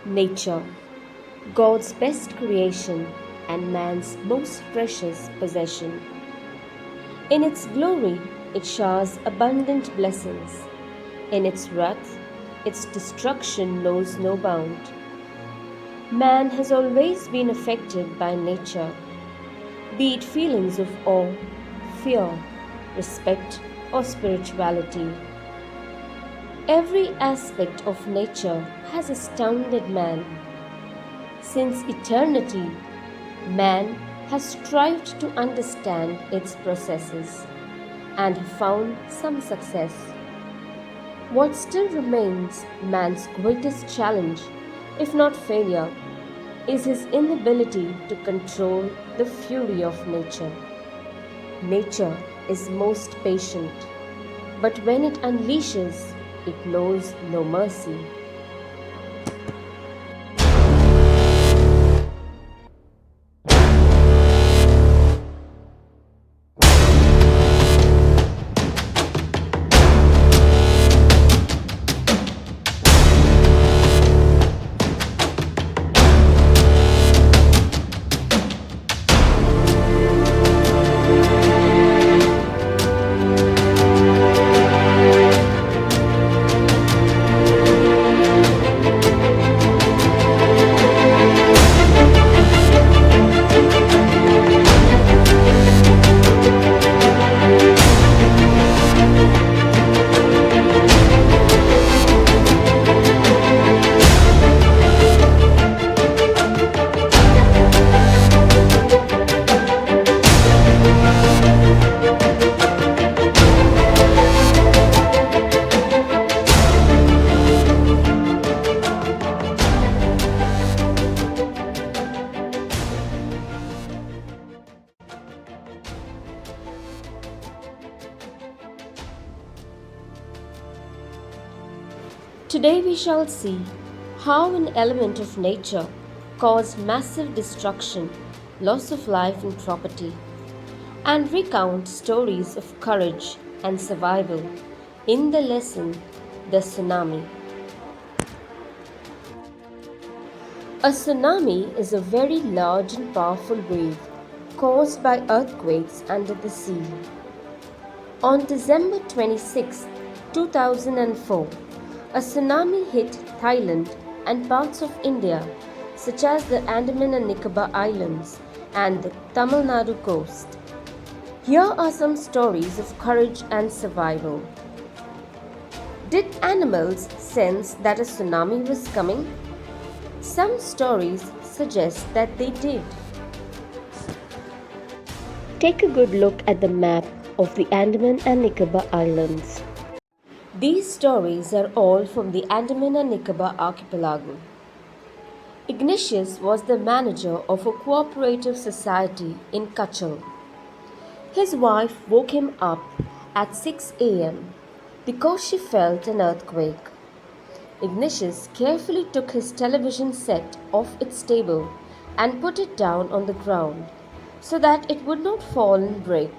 Nature, God's best creation and man's most precious possession. In its glory, it showers abundant blessings. In its wrath, its destruction knows no bound. Man has always been affected by nature, be it feelings of awe, fear, respect, or spirituality. Every aspect of nature has astounded man. Since eternity, man has strived to understand its processes and found some success. What still remains man's greatest challenge, if not failure, is his inability to control the fury of nature. Nature is most patient, but when it unleashes, it knows no mercy. Today we shall see how an element of nature caused massive destruction, loss of life and property, and recount stories of courage and survival in the lesson The Tsunami. A tsunami is a very large and powerful wave caused by earthquakes under the sea. On December 26, 2004, a tsunami hit Thailand and parts of India, such as the Andaman and Nicobar Islands and the Tamil Nadu coast. Here are some stories of courage and survival. Did animals sense that a tsunami was coming? Some stories suggest that they did. Take a good look at the map of the Andaman and Nicobar Islands. These stories are all from the Andaman and Nicobar archipelago. Ignatius was the manager of a cooperative society in Kachal. His wife woke him up at 6 a.m. because she felt an earthquake. Ignatius carefully took his television set off its table and put it down on the ground so that it would not fall and break.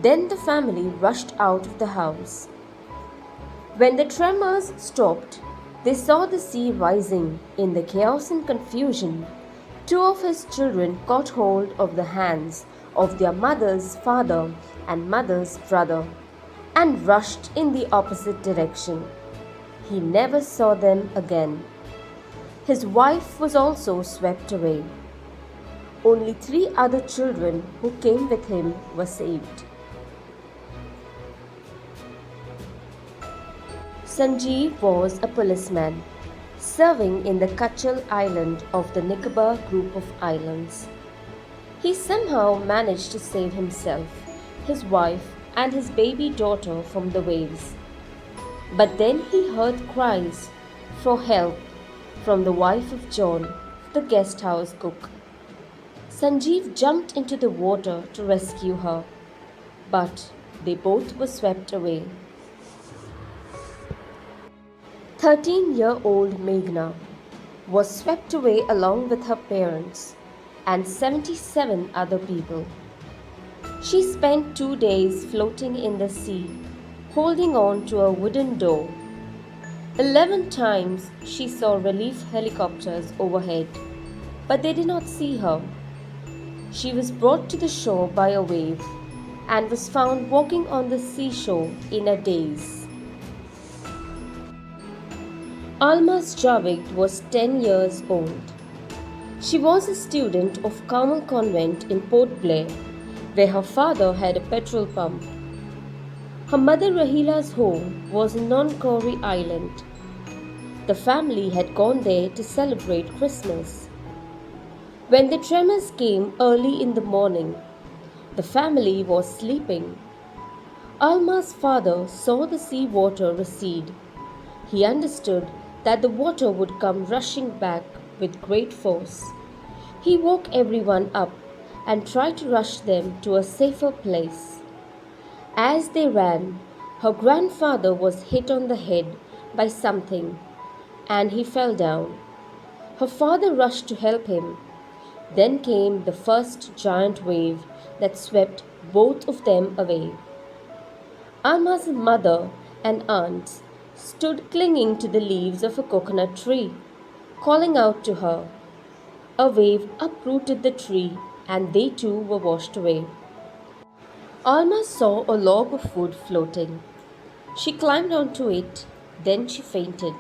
Then the family rushed out of the house. When the tremors stopped, they saw the sea rising. In the chaos and confusion, two of his children caught hold of the hands of their mother's father and mother's brother and rushed in the opposite direction. He never saw them again. His wife was also swept away. Only 3 other children who came with him were saved. Sanjeev was a policeman serving in the Kachal island of the Nicobar group of islands. He somehow managed to save himself, his wife, and his baby daughter from the waves. But then he heard cries for help from the wife of John, the guest house cook. Sanjeev jumped into the water to rescue her, but they both were swept away. 13-year-old Meghna was swept away along with her parents and 77 other people. She spent 2 days floating in the sea, holding on to a wooden door. 11 times she saw relief helicopters overhead, but they did not see her. She was brought to the shore by a wave and was found walking on the seashore in a daze. Alma's Javed was 10 years old. She was a student of Carmel Convent in Port Blair, where her father had a petrol pump. Her mother Rahila's home was in Non-Corey Island. The family had gone there to celebrate Christmas. When the tremors came early in the morning, the family was sleeping. Alma's father saw the sea water recede. He understood that the water would come rushing back with great force. He woke everyone up and tried to rush them to a safer place. As they ran, her grandfather was hit on the head by something and he fell down. Her father rushed to help him. Then came the first giant wave that swept both of them away. Alma's mother and aunts stood clinging to the leaves of a coconut tree, calling out to her. A wave uprooted the tree and they too were washed away. Alma saw a log of wood floating. She climbed onto it, then she fainted.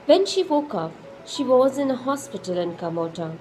When she woke up, she was in a hospital in Kamota.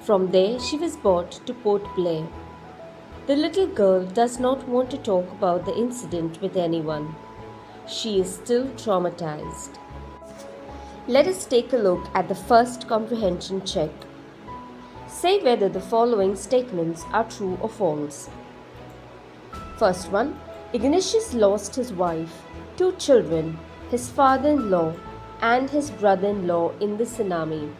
From there, she was brought to Port Blair. The little girl does not want to talk about the incident with anyone. She is still traumatized. Let us take a look at the first comprehension check. Say whether the following statements are true or false. First one, Ignatius lost his wife, 2 children, his father-in-law, and his brother-in-law in the tsunami.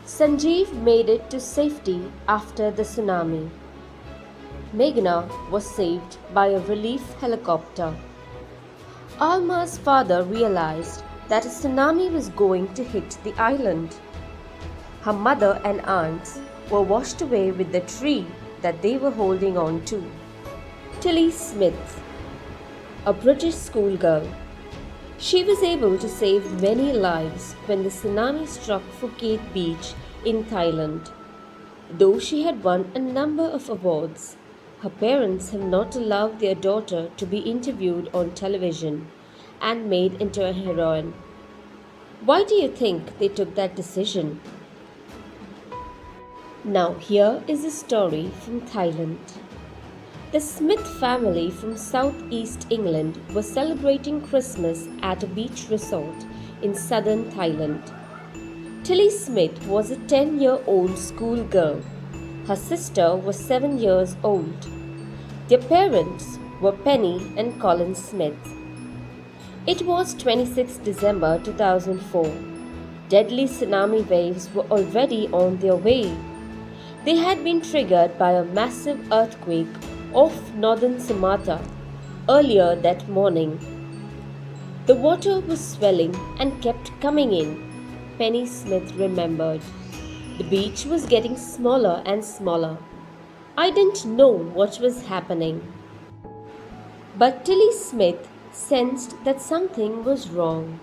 Sanjeev made it to safety after the tsunami. Meghna was saved by a relief helicopter. Alma's father realized that a tsunami was going to hit the island. Her mother and aunts were washed away with the tree that they were holding on to. Tilly Smith, a British schoolgirl. She was able to save many lives when the tsunami struck Phuket Beach in Thailand. Though she had won a number of awards, her parents have not allowed their daughter to be interviewed on television and made into a heroine. Why do you think they took that decision? Now here is a story from Thailand. The Smith family from southeast England was celebrating Christmas at a beach resort in southern Thailand. Tilly Smith was a 10-year-old schoolgirl. Her sister was 7 years old. Their parents were Penny and Colin Smith. It was 26 December 2004. Deadly tsunami waves were already on their way. They had been triggered by a massive earthquake off northern Sumatra earlier that morning. The water was swelling and kept coming in, Penny Smith remembered. The beach was getting smaller and smaller. I didn't know what was happening. But Tilly Smith sensed that something was wrong.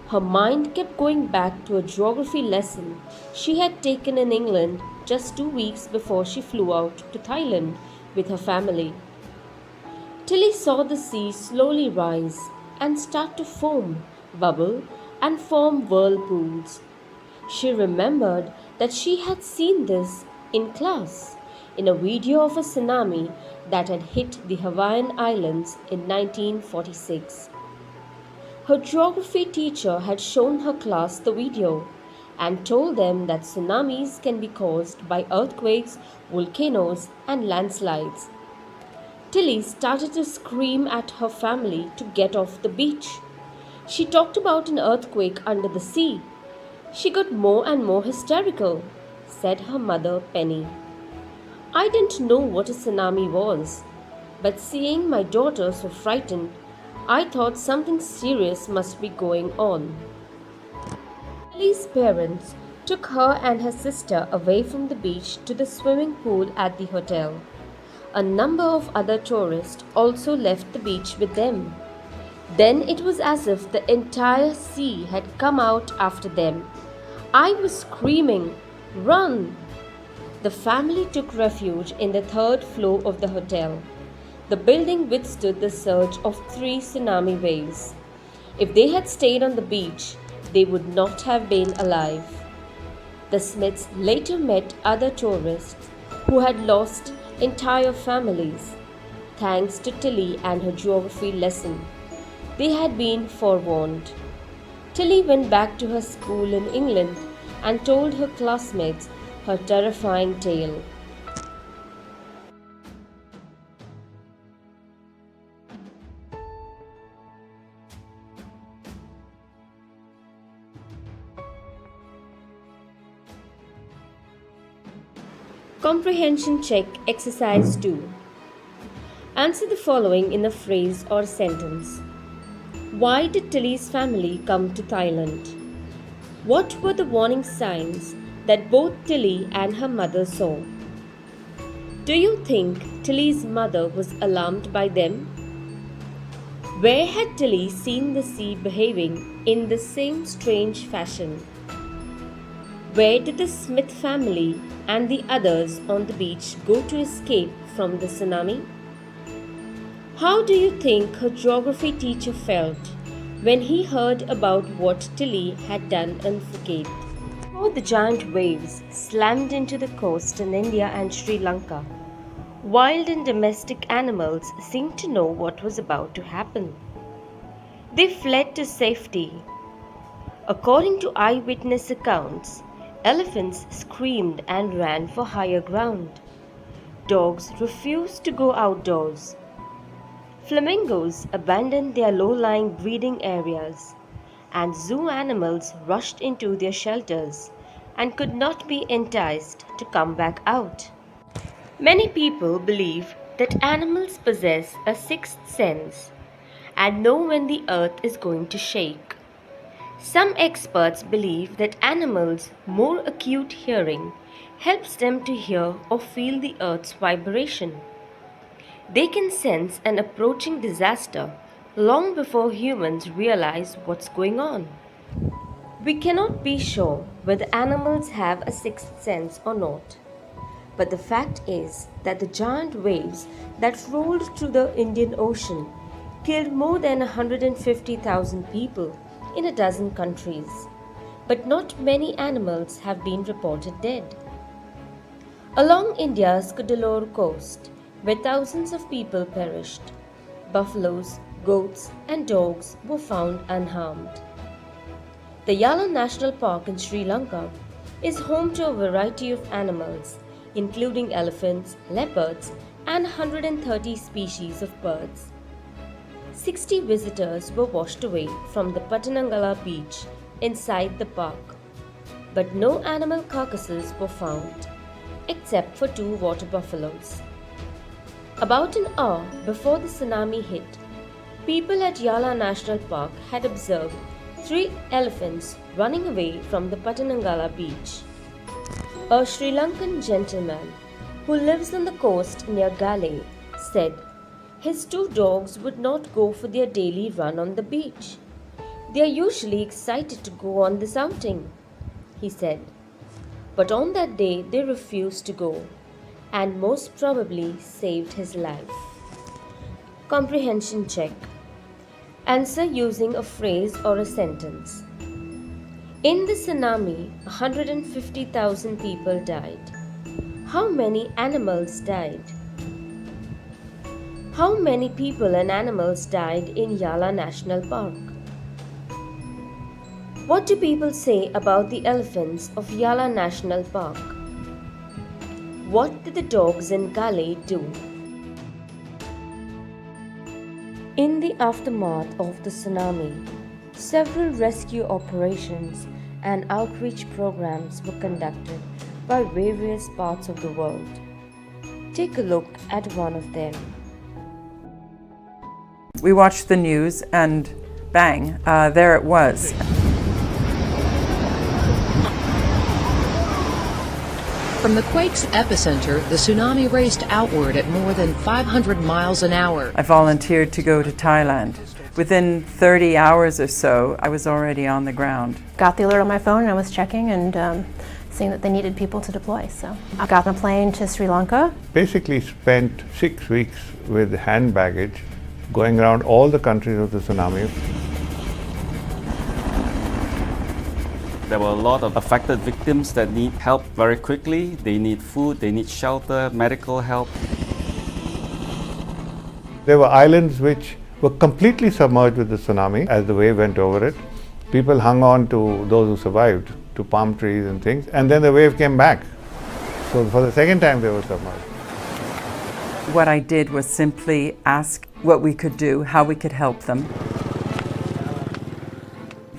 Her mind kept going back to a geography lesson she had taken in England just 2 weeks before she flew out to Thailand with her family. Tilly saw the sea slowly rise and start to foam, bubble, and form whirlpools. She remembered that she had seen this in class in a video of a tsunami that had hit the Hawaiian Islands in 1946. Her geography teacher had shown her class the video and told them that tsunamis can be caused by earthquakes, volcanoes, and landslides. Tilly started to scream at her family to get off the beach. She talked about an earthquake under the sea. She got more and more hysterical, said her mother, Penny. I didn't know what a tsunami was, but seeing my daughter so frightened, I thought something serious must be going on. Tilly's parents took her and her sister away from the beach to the swimming pool at the hotel. A number of other tourists also left the beach with them. Then it was as if the entire sea had come out after them. I was screaming, "Run!" The family took refuge in the third floor of the hotel. The building withstood the surge of 3 tsunami waves. If they had stayed on the beach, they would not have been alive. The Smiths later met other tourists who had lost entire families. Thanks to Tilly and her geography lesson, they had been forewarned. Tilly went back to her school in England and told her classmates her terrifying tale. Comprehension Check Exercise 2. Answer the following in a phrase or sentence. Why did Tilly's family come to Thailand? What were the warning signs that both Tilly and her mother saw? Do you think Tilly's mother was alarmed by them? Where had Tilly seen the sea behaving in the same strange fashion? Where did the Smith family and the others on the beach go to escape from the tsunami? How do you think her geography teacher felt when he heard about what Tilly had done in Phuket? Before the giant waves slammed into the coast in India and Sri Lanka, wild and domestic animals seemed to know what was about to happen. They fled to safety. According to eyewitness accounts, elephants screamed and ran for higher ground. Dogs refused to go outdoors. Flamingos abandoned their low-lying breeding areas, and zoo animals rushed into their shelters and could not be enticed to come back out. Many people believe that animals possess a sixth sense and know when the earth is going to shake. Some experts believe that animals' more acute hearing helps them to hear or feel the earth's vibration. They can sense an approaching disaster long before humans realize what's going on. We cannot be sure whether animals have a sixth sense or not, but the fact is that the giant waves that rolled through the Indian Ocean killed more than 150,000 people in a dozen countries, but not many animals have been reported dead. Along India's Cuddalore coast, where thousands of people perished, buffaloes, goats, and dogs were found unharmed. The Yala National Park in Sri Lanka is home to a variety of animals, including elephants, leopards, and 130 species of birds. 60 visitors were washed away from the Patanangala beach inside the park, but no animal carcasses were found, except for 2 water buffaloes. About an hour before the tsunami hit, people at Yala National Park had observed 3 elephants running away from the Patanangala beach. A Sri Lankan gentleman who lives on the coast near Gale said his 2 dogs would not go for their daily run on the beach. They are usually excited to go on this outing, he said. But on that day they refused to go and most probably saved his life. Comprehension check. Answer using a phrase or a sentence. In the tsunami, 150,000 people died. How many animals died? How many people and animals died in Yala National Park? What do people say about the elephants of Yala National Park? What did the dogs in Gale do? In the aftermath of the tsunami, several rescue operations and outreach programs were conducted by various parts of the world. Take a look at one of them. We watched the news and bang, there it was. From the quake's epicenter, the tsunami raced outward at more than 500 miles an hour. I volunteered to go to Thailand Within 30 hours or so, I was already on the ground. Got the alert on my phone and I was checking and seeing that they needed people to deploy. So I got on a plane to Sri Lanka. Basically spent 6 weeks with hand baggage going around all the countries of the tsunami. There were a lot of affected victims that need help very quickly. They need food, they need shelter, medical help. There were islands which were completely submerged with the tsunami as the wave went over it. People hung on to those who survived, to palm trees and things, and then the wave came back. So for the second time they were submerged. What I did was simply ask what we could do, how we could help them.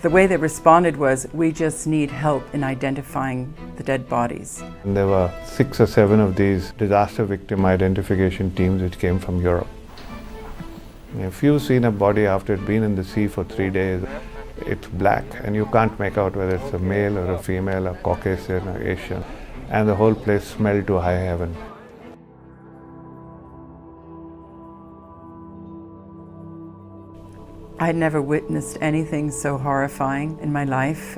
The way they responded was, we just need help in identifying the dead bodies. And there were 6 or 7 of these disaster victim identification teams which came from Europe. If you've seen a body after it's been in the sea for 3 days, it's black and you can't make out whether it's a male or a female, or Caucasian or Asian, and the whole place smelled to high heaven. I had never witnessed anything so horrifying in my life.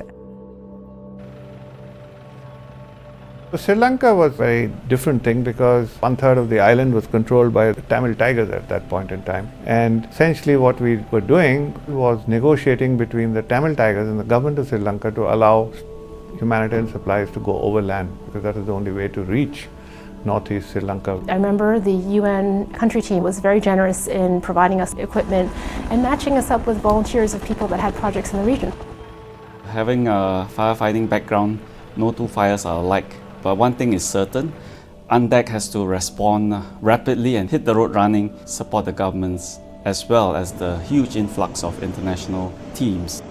Sri Lanka was a very different thing because 1/3 of the island was controlled by the Tamil Tigers at that point in time. And essentially what we were doing was negotiating between the Tamil Tigers and the government of Sri Lanka to allow humanitarian supplies to go overland, because that is the only way to reach northeast Sri Lanka. I remember the UN country team was very generous in providing us equipment and matching us up with volunteers of people that had projects in the region. Having a firefighting background, no two fires are alike. But one thing is certain, UNDEC has to respond rapidly and hit the road running, support the governments, as well as the huge influx of international teams.